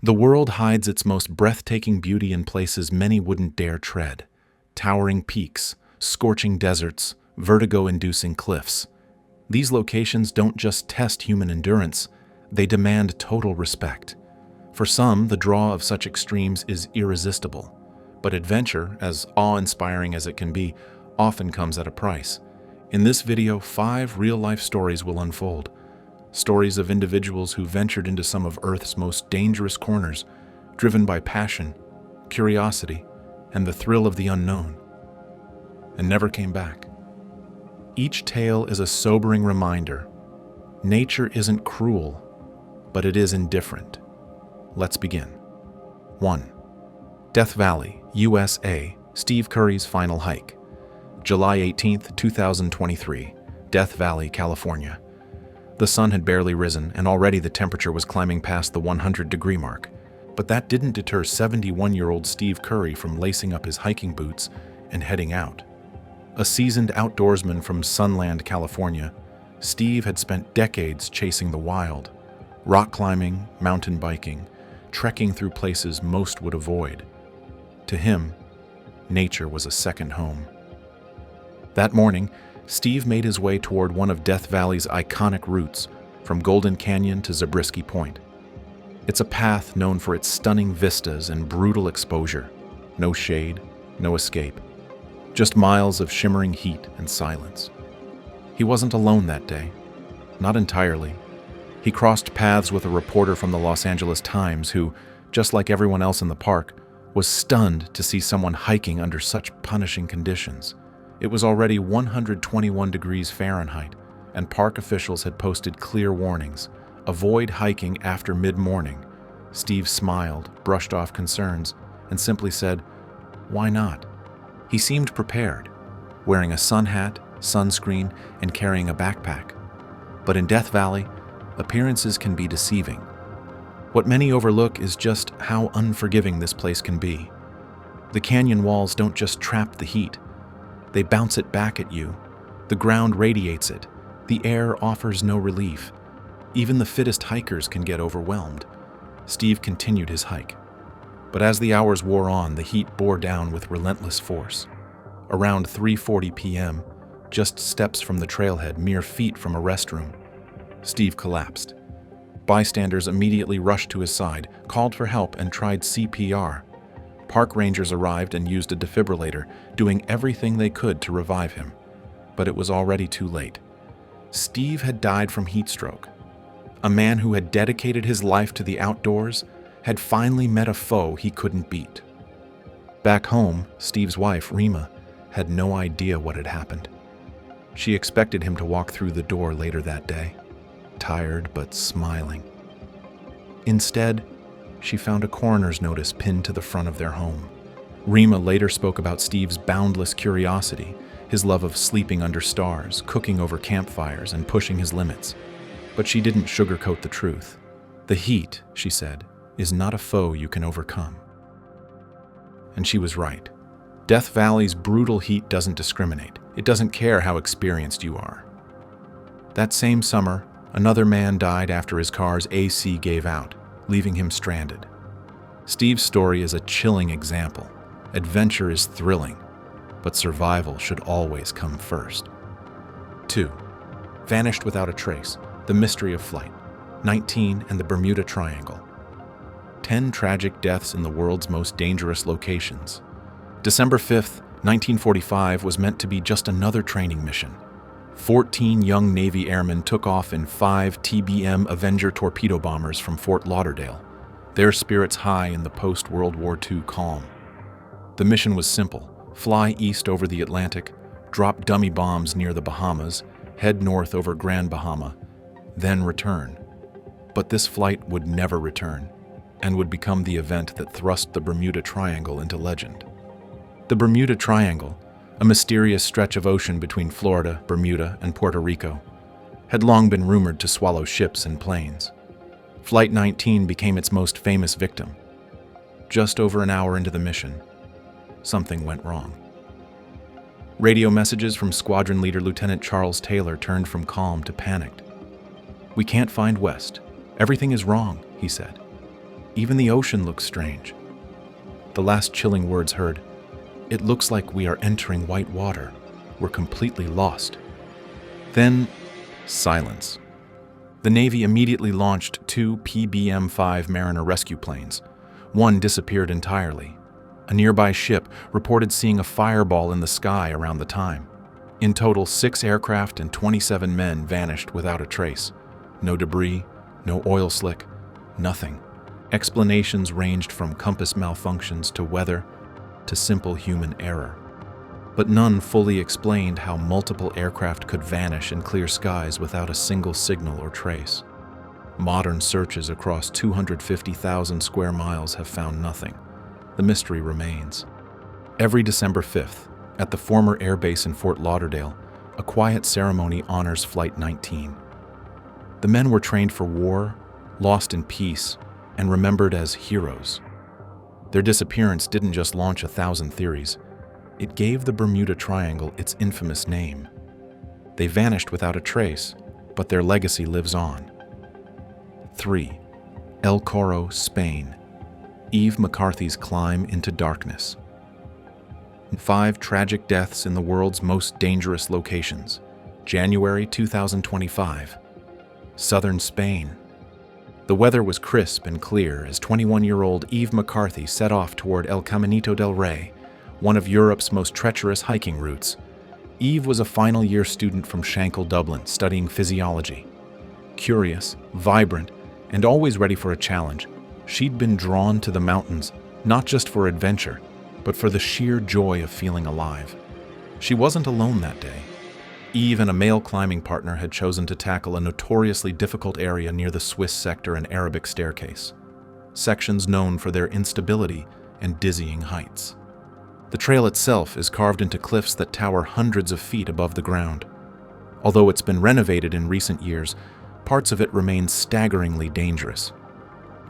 The world hides its most breathtaking beauty in places many wouldn't dare tread. Towering peaks, scorching deserts, vertigo-inducing cliffs. These locations don't just test human endurance, they demand total respect. For some, the draw of such extremes is irresistible. But adventure, as awe-inspiring as it can be, often comes at a price. In this video, 5 real-life stories will unfold. Stories of individuals who ventured into some of Earth's most dangerous corners, driven by passion, curiosity, and the thrill of the unknown, and never came back. Each tale is a sobering reminder. Nature isn't cruel, but it is indifferent. Let's begin. 1. Death Valley, USA, Steve Curry's final hike. July 18, 2023, Death Valley, California. The sun had barely risen, and already the temperature was climbing past the 100-degree mark. But that didn't deter 71-year-old Steve Curry from lacing up his hiking boots and heading out. A seasoned outdoorsman from Sunland, California, Steve had spent decades chasing the wild, rock climbing, mountain biking, trekking through places most would avoid. To him, nature was a second home. That morning, Steve made his way toward one of Death Valley's iconic routes, from Golden Canyon to Zabriskie Point. It's a path known for its stunning vistas and brutal exposure. No shade, no escape. Just miles of shimmering heat and silence. He wasn't alone that day. Not entirely. He crossed paths with a reporter from the Los Angeles Times who, just like everyone else in the park, was stunned to see someone hiking under such punishing conditions. It was already 121 degrees Fahrenheit, and park officials had posted clear warnings. Avoid hiking after mid-morning. Steve smiled, brushed off concerns, and simply said, "Why not?" He seemed prepared, wearing a sun hat, sunscreen, and carrying a backpack. But in Death Valley, appearances can be deceiving. What many overlook is just how unforgiving this place can be. The canyon walls don't just trap the heat. They bounce it back at you. The ground radiates it. The air offers no relief. Even the fittest hikers can get overwhelmed. Steve continued his hike. But as the hours wore on, the heat bore down with relentless force. Around 3:40 p.m., just steps from the trailhead, mere feet from a restroom, Steve collapsed. Bystanders immediately rushed to his side, called for help, and tried CPR. Park rangers arrived and used a defibrillator, doing everything they could to revive him. But it was already too late. Steve had died from heat stroke. A man who had dedicated his life to the outdoors had finally met a foe he couldn't beat. Back home, Steve's wife, Rima, had no idea what had happened. She expected him to walk through the door later that day, tired but smiling. Instead, she found a coroner's notice pinned to the front of their home. Rima later spoke about Steve's boundless curiosity, his love of sleeping under stars, cooking over campfires, and pushing his limits. But she didn't sugarcoat the truth. The heat, she said, is not a foe you can overcome. And she was right. Death Valley's brutal heat doesn't discriminate. It doesn't care how experienced you are. That same summer, another man died after his car's AC gave out, leaving him stranded. Steve's story is a chilling example. Adventure is thrilling, but survival should always come first. 2. Vanished without a trace. The mystery of flight. 19 and the Bermuda Triangle. 10 tragic deaths in the world's most dangerous locations. December 5th, 1945 was meant to be just another training mission. 14 young Navy airmen took off in 5 TBM Avenger torpedo bombers from Fort Lauderdale, their spirits high in the post-World War II calm. The mission was simple: fly east over the Atlantic, drop dummy bombs near the Bahamas, head north over Grand Bahama, then return. But this flight would never return, and would become the event that thrust the Bermuda Triangle into legend. The Bermuda Triangle, a mysterious stretch of ocean between Florida, Bermuda, and Puerto Rico, had long been rumored to swallow ships and planes. Flight 19 became its most famous victim. Just over an hour into the mission, something went wrong. Radio messages from Squadron Leader Lieutenant Charles Taylor turned from calm to panicked. "We can't find West. Everything is wrong," he said. Even the ocean looks strange. The last chilling words heard, "It looks like we are entering white water. We're completely lost." Then, silence. The Navy immediately launched 2 PBM-5 Mariner rescue planes. One disappeared entirely. A nearby ship reported seeing a fireball in the sky around the time. In total, 6 aircraft and 27 men vanished without a trace. No debris, no oil slick, nothing. Explanations ranged from compass malfunctions to weather to simple human error. But none fully explained how multiple aircraft could vanish in clear skies without a single signal or trace. Modern searches across 250,000 square miles have found nothing. The mystery remains. Every December 5th, at the former airbase in Fort Lauderdale, a quiet ceremony honors Flight 19. The men were trained for war, lost in peace, and remembered as heroes. Their disappearance didn't just launch 1,000 theories. It gave the Bermuda Triangle its infamous name. They vanished without a trace, but their legacy lives on. 3. El Corro, Spain. Eve McCarthy's climb into darkness. 5 tragic deaths in the world's most dangerous locations. January 2025. Southern Spain. The weather was crisp and clear as 21-year-old Eve McCarthy set off toward El Caminito del Rey, one of Europe's most treacherous hiking routes. Eve was a final-year student from Shankill, Dublin, studying physiology. Curious, vibrant, and always ready for a challenge, she'd been drawn to the mountains, not just for adventure, but for the sheer joy of feeling alive. She wasn't alone that day. Eve and a male climbing partner had chosen to tackle a notoriously difficult area near the Swiss sector and Arabic staircase, sections known for their instability and dizzying heights. The trail itself is carved into cliffs that tower hundreds of feet above the ground. Although it's been renovated in recent years, parts of it remain staggeringly dangerous.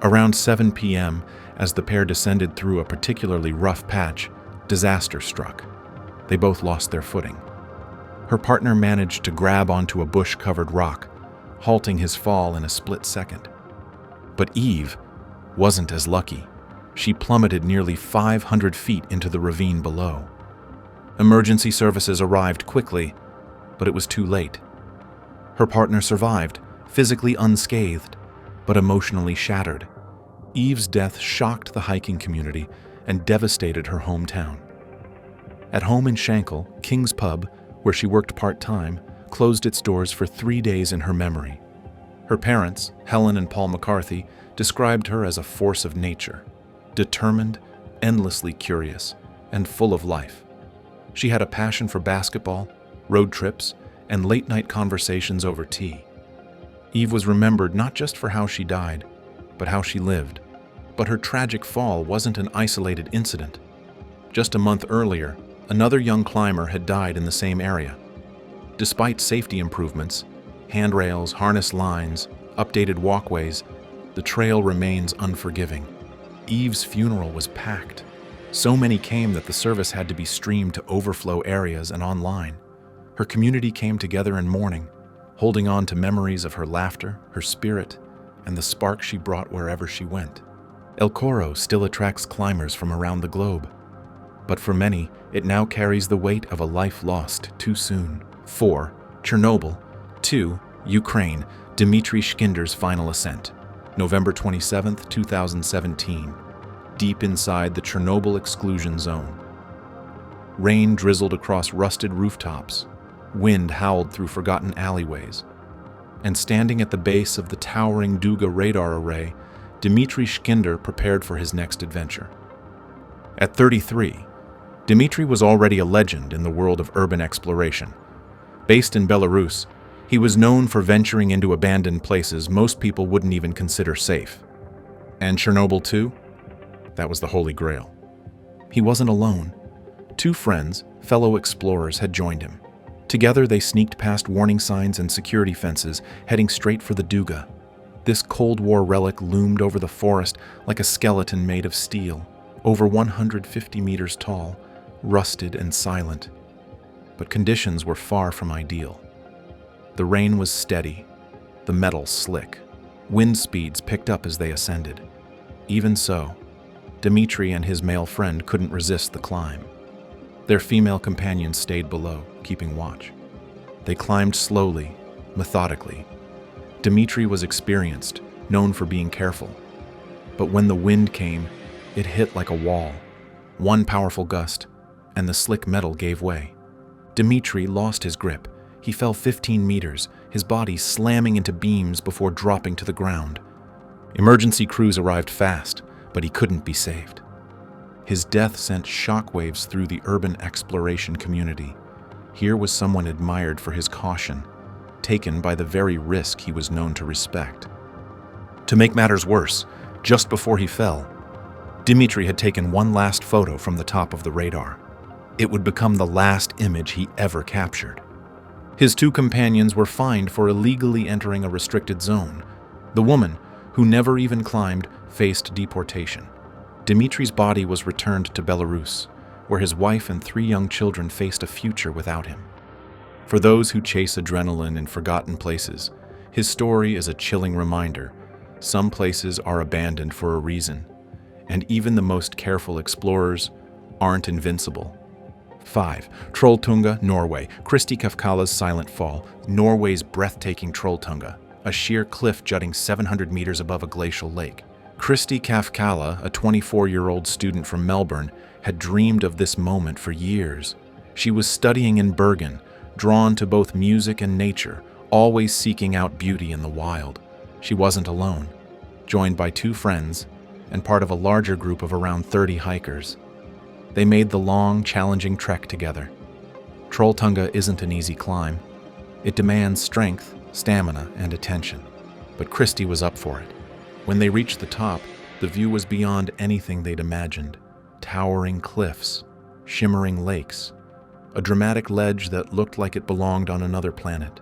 Around 7 p.m., as the pair descended through a particularly rough patch, disaster struck. They both lost their footing. Her partner managed to grab onto a bush-covered rock, halting his fall in a split second. But Eve wasn't as lucky. She plummeted nearly 500 feet into the ravine below. Emergency services arrived quickly, but it was too late. Her partner survived, physically unscathed, but emotionally shattered. Eve's death shocked the hiking community and devastated her hometown. At home in Shankill, King's Pub, where she worked part-time, closed its doors for 3 days in her memory. Her parents, Helen and Paul McCarthy, described her as a force of nature, determined, endlessly curious, and full of life. She had a passion for basketball, road trips, and late-night conversations over tea. Eve was remembered not just for how she died, but how she lived. But her tragic fall wasn't an isolated incident. Just a month earlier, another young climber had died in the same area. Despite safety improvements, handrails, harness lines, updated walkways, the trail remains unforgiving. Eve's funeral was packed. So many came that the service had to be streamed to overflow areas and online. Her community came together in mourning, holding on to memories of her laughter, her spirit, and the spark she brought wherever she went. El Corro still attracts climbers from around the globe, but for many, it now carries the weight of a life lost too soon. 4. Chernobyl. 2. Ukraine. Dmitry Shkinder's final ascent. November 27, 2017. Deep inside the Chernobyl exclusion zone. Rain drizzled across rusted rooftops. Wind howled through forgotten alleyways. And standing at the base of the towering Duga radar array, Dmitry Shkinder prepared for his next adventure. At 33, Dmitry was already a legend in the world of urban exploration. Based in Belarus, he was known for venturing into abandoned places most people wouldn't even consider safe. And Chernobyl too? That was the Holy Grail. He wasn't alone. 2 friends, fellow explorers, had joined him. Together, they sneaked past warning signs and security fences, heading straight for the Duga. This Cold War relic loomed over the forest like a skeleton made of steel, over 150 meters tall, rusted and silent. But conditions were far from ideal. The rain was steady, the metal slick. Wind speeds picked up as they ascended. Even so, Dmitri and his male friend couldn't resist the climb. Their female companions stayed below, keeping watch. They climbed slowly, methodically. Dmitri was experienced, known for being careful. But when the wind came, it hit like a wall. One powerful gust, and the slick metal gave way. Dmitri lost his grip. He fell 15 meters, his body slamming into beams before dropping to the ground. Emergency crews arrived fast, but he couldn't be saved. His death sent shockwaves through the urban exploration community. Here was someone admired for his caution, taken by the very risk he was known to respect. To make matters worse, just before he fell, Dmitri had taken one last photo from the top of the radar. It would become the last image he ever captured. His two companions were fined for illegally entering a restricted zone. The woman, who never even climbed, faced deportation. Dmitri's body was returned to Belarus, where his wife and 3 young children faced a future without him. For those who chase adrenaline in forgotten places, his story is a chilling reminder. Some places are abandoned for a reason, and even the most careful explorers aren't invincible. 5. Trolltunga, Norway. Kristi Kafkala's Silent Fall. Norway's breathtaking Trolltunga, a sheer cliff jutting 700 meters above a glacial lake. Kristi Kafkala, a 24-year-old student from Melbourne, had dreamed of this moment for years. She was studying in Bergen, drawn to both music and nature, always seeking out beauty in the wild. She wasn't alone, joined by 2 friends and part of a larger group of around 30 hikers. They made the long, challenging trek together. Trolltunga isn't an easy climb. It demands strength, stamina, and attention. But Kristi was up for it. When they reached the top, the view was beyond anything they'd imagined. Towering cliffs, shimmering lakes, a dramatic ledge that looked like it belonged on another planet.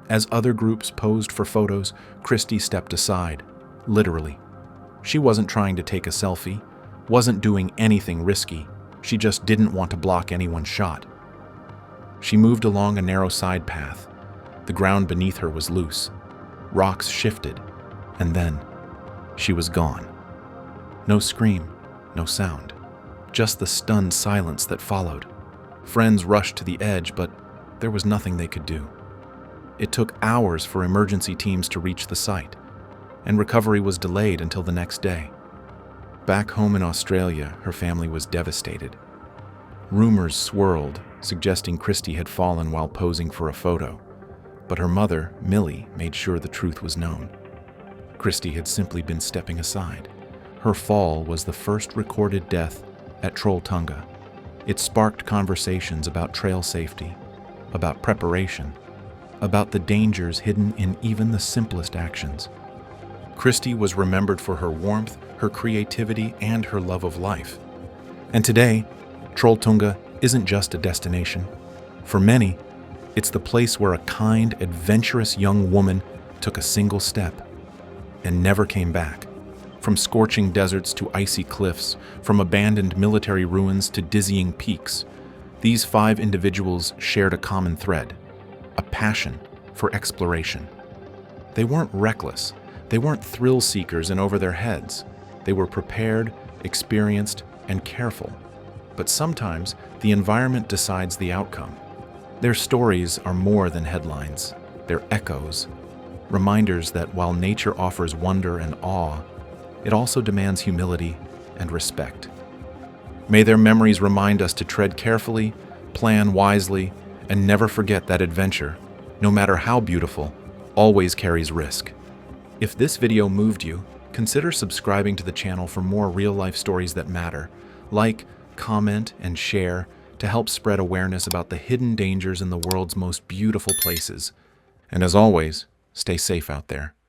As other groups posed for photos, Kristi stepped aside, literally. She wasn't trying to take a selfie, wasn't doing anything risky. She just didn't want to block anyone's shot. She moved along a narrow side path. The ground beneath her was loose. Rocks shifted, and then she was gone. No scream, no sound, just the stunned silence that followed. Friends rushed to the edge, but there was nothing they could do. It took hours for emergency teams to reach the site, and recovery was delayed until the next day. Back home in Australia, her family was devastated. Rumors swirled, suggesting Kristi had fallen while posing for a photo, but her mother, Millie, made sure the truth was known. Kristi had simply been stepping aside. Her fall was the first recorded death at Trolltunga. It sparked conversations about trail safety, about preparation, about the dangers hidden in even the simplest actions. Kristi was remembered for her warmth, her creativity, and her love of life. And today, Trolltunga isn't just a destination. For many, it's the place where a kind, adventurous young woman took a single step and never came back. From scorching deserts to icy cliffs, from abandoned military ruins to dizzying peaks, these 5 individuals shared a common thread: a passion for exploration. They weren't reckless. They weren't thrill seekers and over their heads. They were prepared, experienced, and careful. But sometimes the environment decides the outcome. Their stories are more than headlines. They're echoes, reminders that while nature offers wonder and awe, it also demands humility and respect. May their memories remind us to tread carefully, plan wisely, and never forget that adventure, no matter how beautiful, always carries risk. If this video moved you, consider subscribing to the channel for more real-life stories that matter. Like, comment, and share to help spread awareness about the hidden dangers in the world's most beautiful places. And as always, stay safe out there.